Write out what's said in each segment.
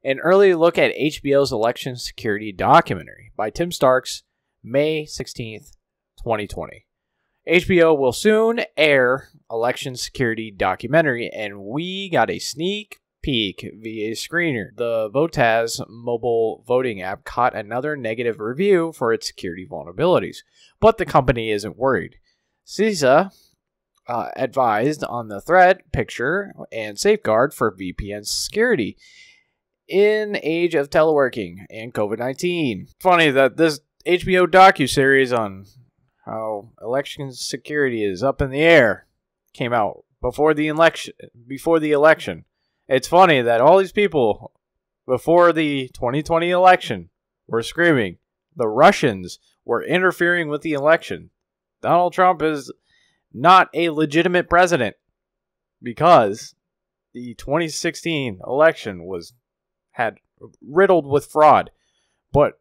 An early look at HBO's election security documentary by Tim Starks, May 16th, 2020. HBO will soon air election security documentary, and we got a sneak peek via screener. The Votaz mobile voting app caught another negative review for its security vulnerabilities, but the company isn't worried. CISA advised on the threat picture and safeguard for VPN security in age of teleworking and COVID-19. Funny that this HBO docuseries on how election security is up in the air came out before the election. It's funny that all these people before the 2020 election were screaming the Russians were interfering with the election. Donald Trump is not a legitimate president because the 2016 election had riddled with fraud, but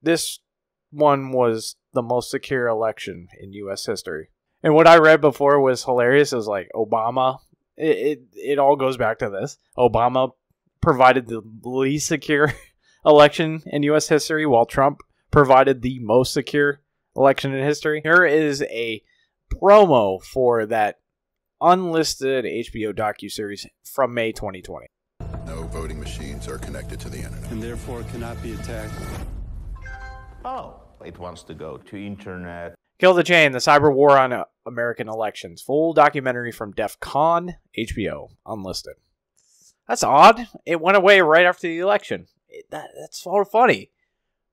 this one was the most secure election in U.S. history. And what I read before was hilarious. It was like Obama. It all goes back to this. Obama provided the least secure election in U.S. history, while Trump provided the most secure election in history. Here is a promo for that Unlisted HBO docuseries from May 2020. No voting machines are connected to the internet. And therefore cannot be attacked. Oh, it wants to go to internet. Kill the Chain, the cyber war on American elections. Full documentary from DEF CON, HBO, Unlisted. That's odd. It went away right after the election. That's sort of funny.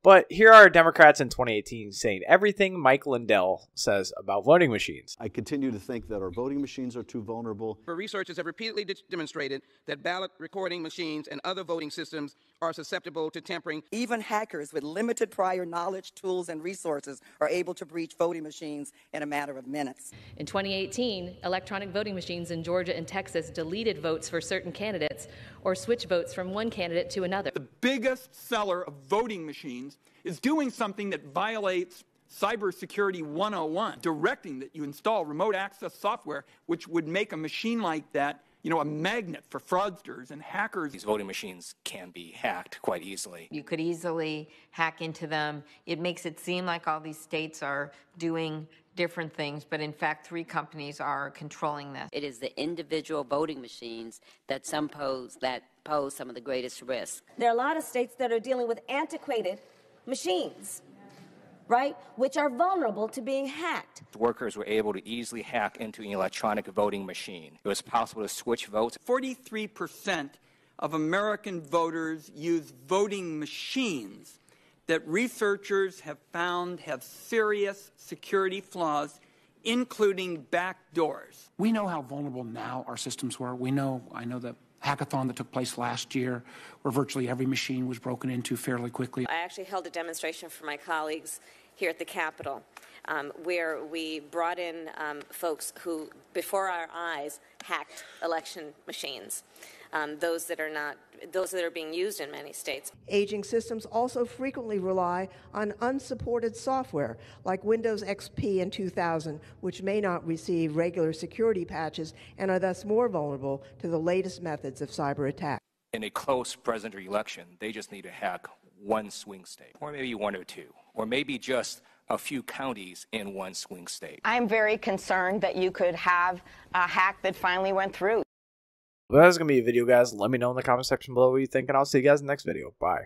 But here are Democrats in 2018 saying everything Mike Lindell says about voting machines. I continue to think that our voting machines are too vulnerable. Researchers have repeatedly demonstrated that ballot recording machines and other voting systems are susceptible to tampering. Even hackers with limited prior knowledge, tools, and resources are able to breach voting machines in a matter of minutes. In 2018, electronic voting machines in Georgia and Texas deleted votes for certain candidates or switched votes from one candidate to another. The biggest seller of voting machines is doing something that violates Cybersecurity 101, directing that you install remote access software, which would make a machine like that, a magnet for fraudsters and hackers. These voting machines can be hacked quite easily. You could easily hack into them. It makes it seem like all these states are doing different things, but in fact, 3 companies are controlling this. It is the individual voting machines that pose some of the greatest risks. There are a lot of states that are dealing with antiquated machines, right, which are vulnerable to being hacked. Workers were able to easily hack into an electronic voting machine. It was possible to switch votes. 43% of American voters use voting machines that researchers have found have serious security flaws, including backdoors. We know how vulnerable now our systems were. I know the hackathon that took place last year, where virtually every machine was broken into fairly quickly. I actually held a demonstration for my colleagues here at the Capitol, where we brought in folks who, before our eyes, hacked election machines. Those that are being used in many states. Aging systems also frequently rely on unsupported software like Windows XP in 2000, which may not receive regular security patches and are thus more vulnerable to the latest methods of cyber attack. In a close presidential election, they just need to hack one swing state, or maybe 1 or 2, or maybe just a few counties in one swing state. I'm very concerned that you could have a hack that finally went through. Well, that's going to be a video, guys. Let me know in the comment section below what you think, and I'll see you guys in the next video. Bye.